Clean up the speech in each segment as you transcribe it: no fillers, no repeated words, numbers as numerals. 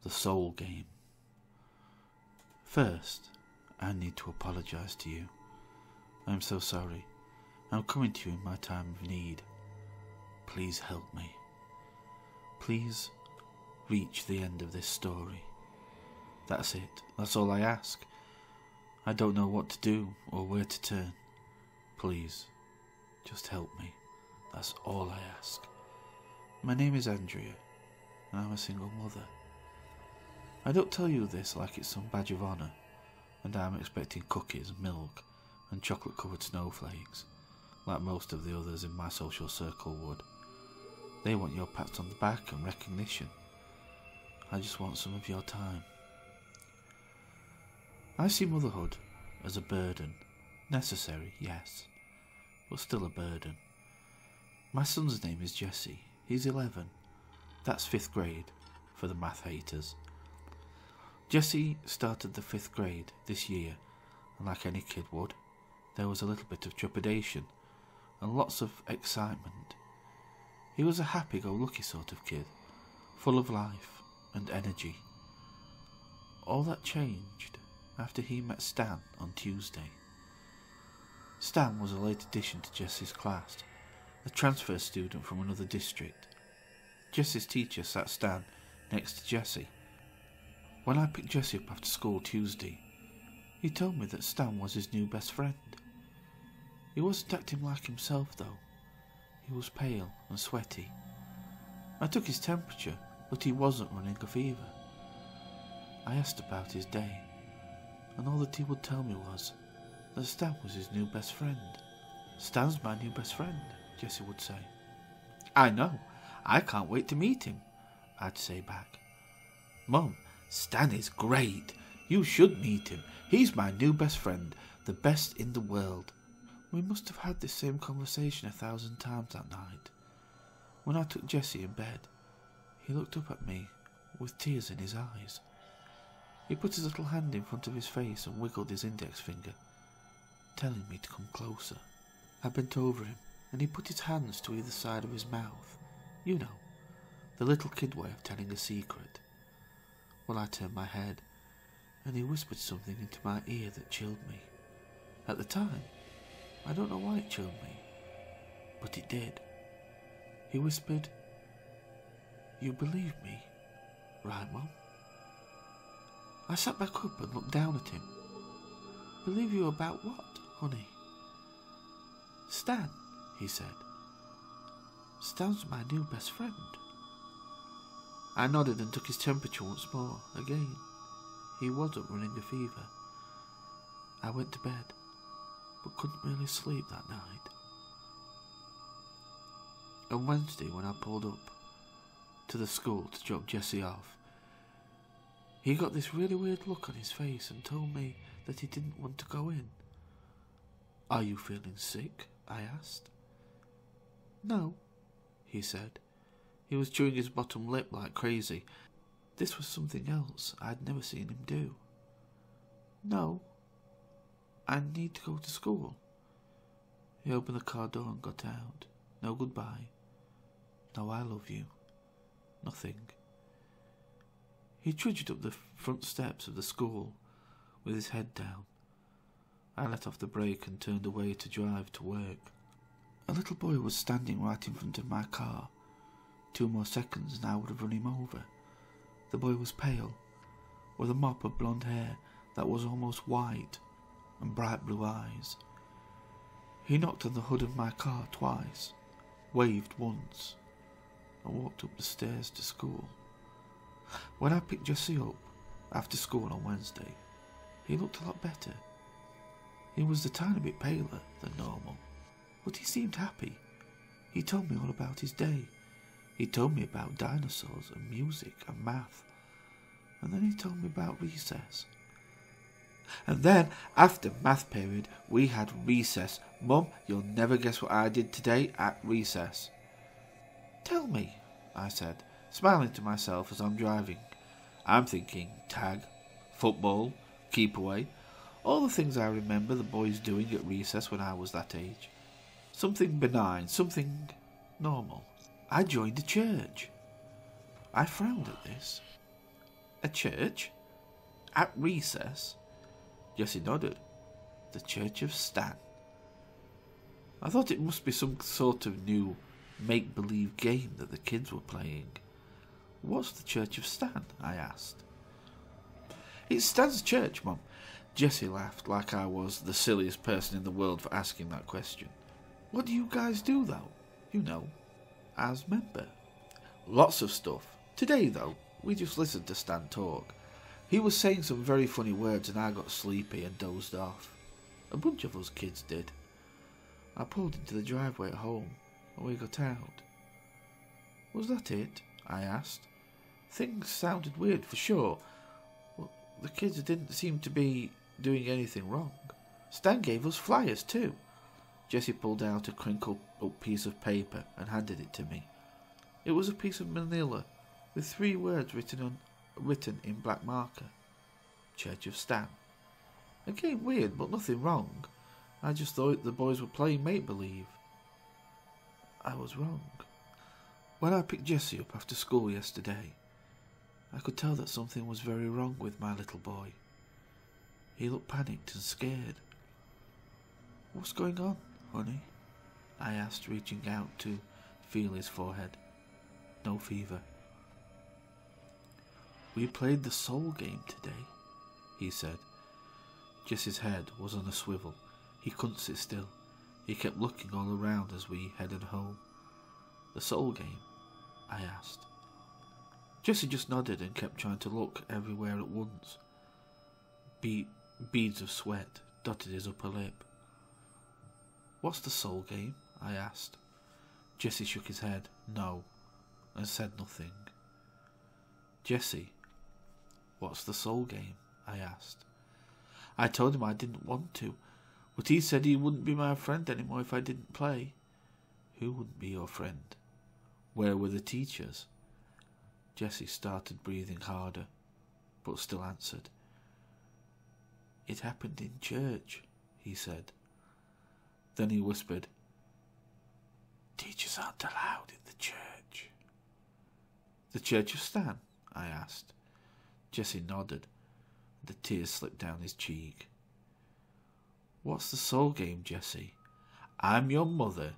The Soul Game. First, I need to apologise to you. I am so sorry. I'm coming to you in my time of need. Please help me. Please reach the end of this story. That's it. That's all I ask. I don't know what to do or where to turn. Please, just help me. That's all I ask. My name is Andrea, and I'm a single mother. I don't tell you this like it's some badge of honour, and I'm expecting cookies, milk, and chocolate-covered snowflakes, like most of the others in my social circle would. They want your pats on the back and recognition. I just want some of your time. I see motherhood as a burden. Necessary, yes, but still a burden. My son's name is Jesse. He's 11. That's 5th grade, for the math haters. Jesse started the 5th grade this year, and like any kid would, there was a little bit of trepidation and lots of excitement. He was a happy-go-lucky sort of kid, full of life and energy. All that changed after he met Stan on Tuesday. Stan was a late addition to Jesse's class, a transfer student from another district. Jesse's teacher sat Stan next to Jesse. When I picked Jesse up after school Tuesday, he told me that Stan was his new best friend. He wasn't acting like himself though. He was pale and sweaty. I took his temperature, but he wasn't running a fever. I asked about his day, and all that he would tell me was that Stan was his new best friend. Stan's my new best friend, Jesse would say. I know, I can't wait to meet him, I'd say back. Mum, Stan is great. You should meet him. He's my new best friend, the best in the world. We must have had this same conversation 1,000 times that night. When I took Jesse in bed, he looked up at me with tears in his eyes. He put his little hand in front of his face and wiggled his index finger, telling me to come closer. I bent over him, and he put his hands to either side of his mouth. You know, the little kid way of telling a secret. Well, I turned my head, and he whispered something into my ear that chilled me. At the time, I don't know why it chilled me, but it did. He whispered, "You believe me, right, Mum?" I sat back up and looked down at him. "Believe you about what, honey?" "Stan," he said. "Stan's my new best friend." I nodded and took his temperature once more. Again, he wasn't running a fever. I went to bed, but couldn't really sleep that night. On Wednesday, when I pulled up to the school to drop Jesse off, he got this really weird look on his face and told me that he didn't want to go in. "Are you feeling sick?" I asked. "No," he said. He was chewing his bottom lip like crazy. This was something else I'd never seen him do. "No, I need to go to school." He opened the car door and got out. No goodbye. No I love you. Nothing. He trudged up the front steps of the school with his head down. I let off the brake and turned away to drive to work. A little boy was standing right in front of my car. 2 more seconds and I would have run him over. The boy was pale, with a mop of blonde hair that was almost white and bright blue eyes. He knocked on the hood of my car twice, waved once, and walked up the stairs to school. When I picked Jesse up after school on Wednesday, he looked a lot better. He was a tiny bit paler than normal, but he seemed happy. He told me all about his day. He told me about dinosaurs and music and math, and then he told me about recess. And then, after math period, we had recess. Mum, you'll never guess what I did today at recess. "Tell me," I said, smiling to myself as I'm driving. I'm thinking tag, football, keep away, all the things I remember the boys doing at recess when I was that age. Something benign, something normal. I joined a church. I frowned at this. A church? At recess? Jessie nodded. The Church of Stan. I thought it must be some sort of new make-believe game that the kids were playing. What's the Church of Stan? I asked. It's Stan's church, Mum. Jessie laughed like I was the silliest person in the world for asking that question. What do you guys do, though? You know, as member. Lots of stuff. Today, though, we just listened to Stan talk. He was saying some very funny words and I got sleepy and dozed off. A bunch of us kids did. I pulled into the driveway at home and we got out. Was that it? I asked. Things sounded weird for sure. Well, the kids didn't seem to be doing anything wrong. Stan gave us flyers too. Jessie pulled out a crinkled up piece of paper and handed it to me. It was a piece of manila with 3 words written in black marker. Church of Stan. Again weird, but nothing wrong. I just thought the boys were playing make-believe. I was wrong. When I picked Jessie up after school yesterday, I could tell that something was very wrong with my little boy. He looked panicked and scared. What's going on, honey? I asked, reaching out to feel his forehead. No fever. We played the soul game today, he said. Jessie's head was on a swivel. He couldn't sit still. He kept looking all around as we headed home. The soul game? I asked. Jessie just nodded and kept trying to look everywhere at once. Beads of sweat dotted his upper lip. What's the soul game? I asked. Jessie shook his head, no, and said nothing. Jessie, what's the soul game? I asked. I told him I didn't want to, but he said he wouldn't be my friend anymore if I didn't play. Who wouldn't be your friend? Where were the teachers? Jessie started breathing harder, but still answered. It happened in church, he said. Then he whispered, Teachers aren't allowed in the church. The Church of Stan? I asked. Jessie nodded. The tears slipped down his cheek. What's the soul game, Jessie? I'm your mother.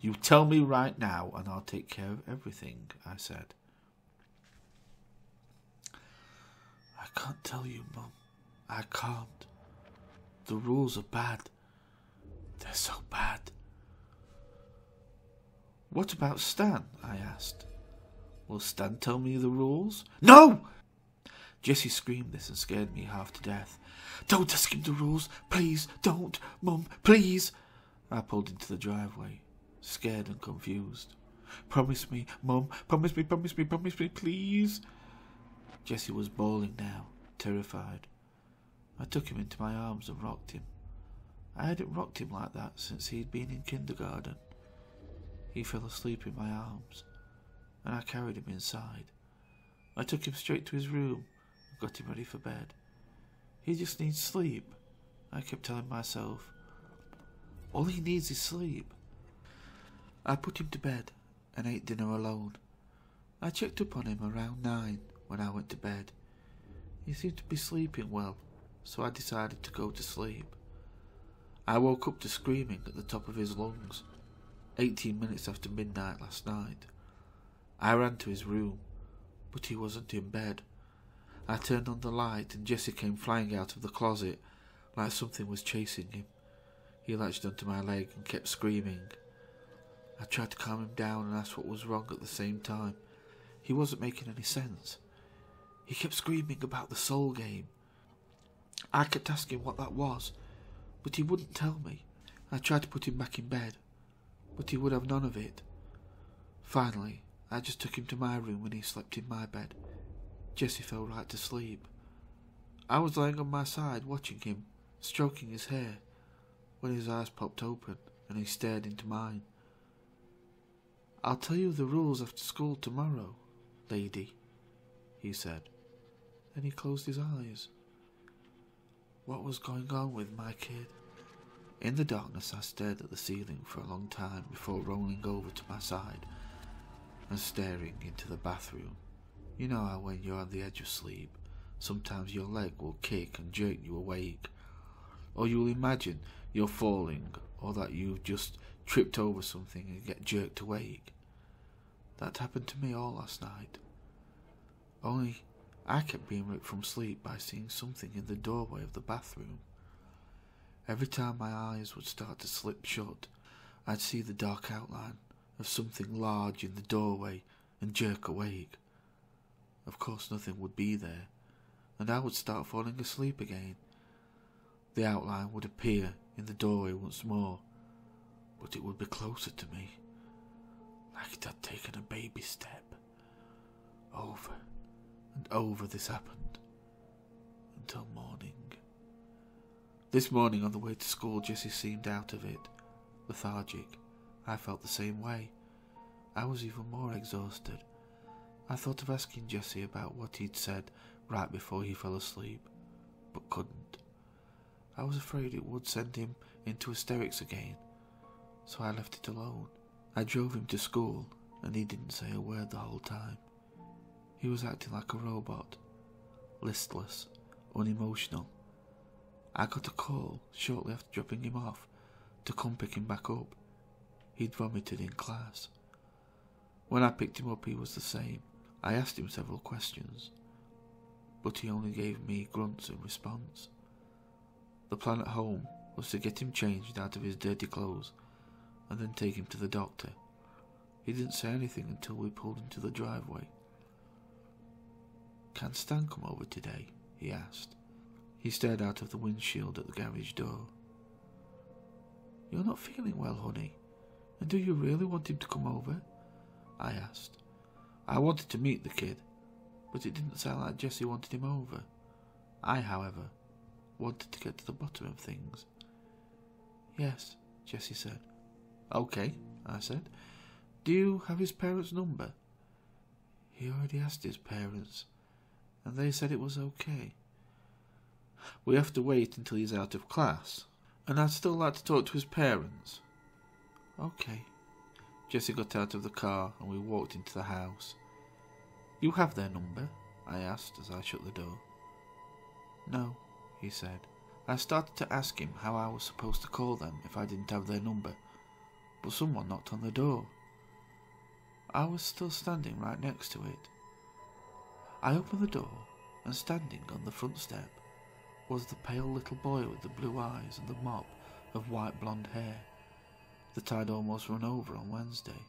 You tell me right now and I'll take care of everything, I said. I can't tell you, Mum. I can't. The rules are bad. They're so bad. What about Stan? I asked. Will Stan tell me the rules? No! Jessie screamed this and scared me half to death. Don't ask him the rules. Please, don't. Mum, please. I pulled into the driveway, scared and confused. Promise me, Mum. Promise me, please. Jessie was bawling now, terrified. I took him into my arms and rocked him. I hadn't rocked him like that since he'd been in kindergarten. He fell asleep in my arms, and I carried him inside. I took him straight to his room and got him ready for bed. He just needs sleep, I kept telling myself. All he needs is sleep. I put him to bed and ate dinner alone. I checked up on him around 9 when I went to bed. He seemed to be sleeping well, so I decided to go to sleep. I woke up to screaming at the top of his lungs, 18 minutes after midnight last night. I ran to his room, but he wasn't in bed. I turned on the light and Jessie came flying out of the closet like something was chasing him. He latched onto my leg and kept screaming. I tried to calm him down and ask what was wrong at the same time. He wasn't making any sense. He kept screaming about the soul game. I kept asking what that was, but he wouldn't tell me. I tried to put him back in bed, but he would have none of it. Finally, I just took him to my room and he slept in my bed. Jessie fell right to sleep. I was lying on my side watching him, stroking his hair, when his eyes popped open and he stared into mine. I'll tell you the rules after school tomorrow, lady, he said. Then he closed his eyes. What was going on with my kid? In the darkness I stared at the ceiling for a long time before rolling over to my side and staring into the bathroom. You know how when you're on the edge of sleep, Sometimes your leg will kick and jerk you awake, or you will imagine you're falling, or that you've just tripped over something and get jerked awake. That happened to me all last night. Only I kept being ripped from sleep by seeing something in the doorway of the bathroom. Every time my eyes would start to slip shut, I'd see the dark outline of something large in the doorway and jerk awake. Of course nothing would be there, and I would start falling asleep again. The outline would appear in the doorway once more, but it would be closer to me, like it had taken a baby step. Over and over this happened, until morning. This morning on the way to school, Jessie seemed out of it, lethargic. I felt the same way. I was even more exhausted. I thought of asking Jessie about what he'd said right before he fell asleep, but couldn't. I was afraid it would send him into hysterics again, so I left it alone. I drove him to school, and he didn't say a word the whole time. He was acting like a robot, listless, unemotional. I got a call shortly after dropping him off to come pick him back up. He'd vomited in class. When I picked him up, he was the same. I asked him several questions, but he only gave me grunts in response. The plan at home was to get him changed out of his dirty clothes and then take him to the doctor. He didn't say anything until we pulled into the driveway. "Can Stan come over today?" he asked. He stared out of the windshield at the garage door. "You're not feeling well, honey, and do you really want him to come over?" I asked. I wanted to meet the kid, but it didn't sound like Jessie wanted him over. I, however, wanted to get to the bottom of things. "Yes," Jessie said. "Okay," I said. "Do you have his parents' number?" He already asked his parents, and they said it was okay. "We have to wait until he's out of class, and I'd still like to talk to his parents." "Okay." Jessie got out of the car and we walked into the house. "You have their number?" I asked as I shut the door. "No," he said. I started to ask him how I was supposed to call them if I didn't have their number, but someone knocked on the door. I was still standing right next to it. I opened the door, and standing on the front step was the pale little boy with the blue eyes and the mop of white blonde hair that I'd almost run over on Wednesday.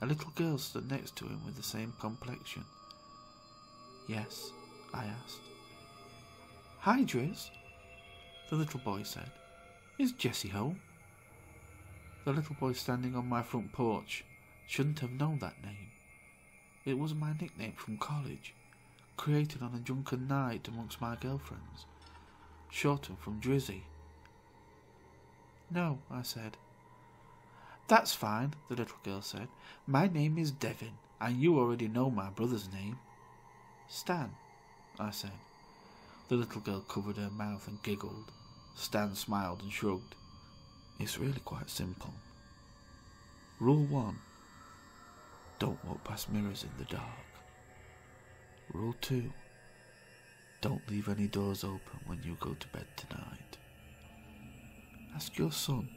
A little girl stood next to him with the same complexion. "Yes?" I asked. "Hi, Driz," the little boy said. "Is Jessie home?" The little boy standing on my front porch shouldn't have known that name. It was my nickname from college, created on a drunken night amongst my girlfriends, shortened from Drizzy. "No," I said. "That's fine," the little girl said. "My name is Devin, and you already know my brother's name." "Stan," I said. The little girl covered her mouth and giggled. Stan smiled and shrugged. "It's really quite simple. Rule 1. Don't walk past mirrors in the dark. Rule 2. Don't leave any doors open when you go to bed tonight. Ask your son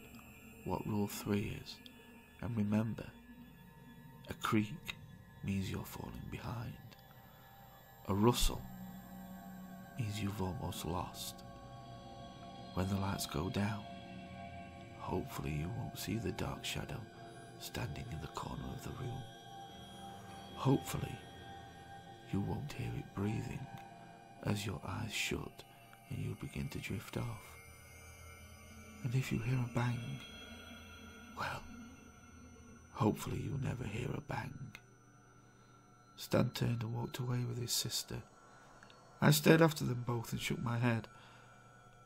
what Rule 3 is, and remember, a creak means you're falling behind. A rustle means you've almost lost. When the lights go down, hopefully you won't see the dark shadow standing in the corner of the room. Hopefully you won't hear it breathing as your eyes shut and you begin to drift off. And if you hear a bang, well, hopefully you'll never hear a bang." Stan turned and walked away with his sister. I stared after them both and shook my head.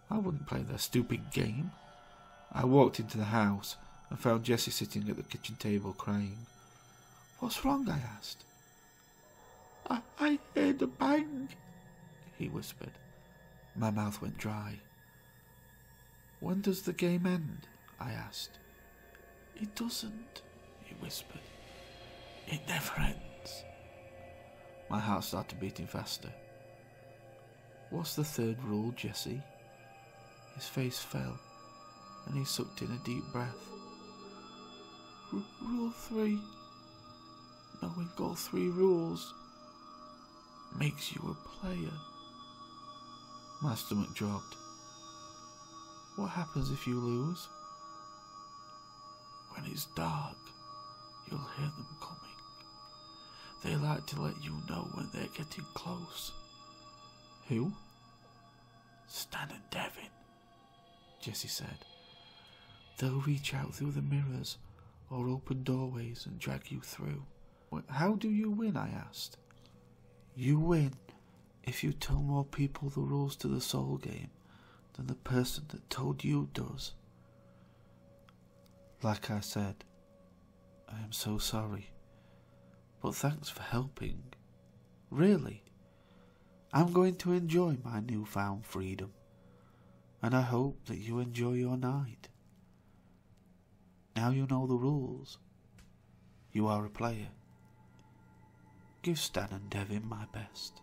I wouldn't play their stupid game. I walked into the house and found Jessie sitting at the kitchen table crying. "What's wrong?" I asked. I heard a bang," he whispered. My mouth went dry. "When does the game end?" I asked. "It doesn't," he whispered. "It never ends." My heart started beating faster. What's the third rule, Jesse? His face fell, and he sucked in a deep breath. Rule 3. Knowing all 3 rules makes you a player. My stomach dropped. What happens if you lose? When it's dark, you'll hear them coming. They like to let you know when they're getting close. Who? Stan and Devin, Jesse said. They'll reach out through the mirrors or open doorways and drag you through. How do you win? I asked. You win if you tell more people the rules to the soul game than the person that told you does. Like I said, I am so sorry, but thanks for helping. Really, I'm going to enjoy my newfound freedom, and I hope that you enjoy your night. Now you know the rules. You are a player. Give Stan and Devin my best.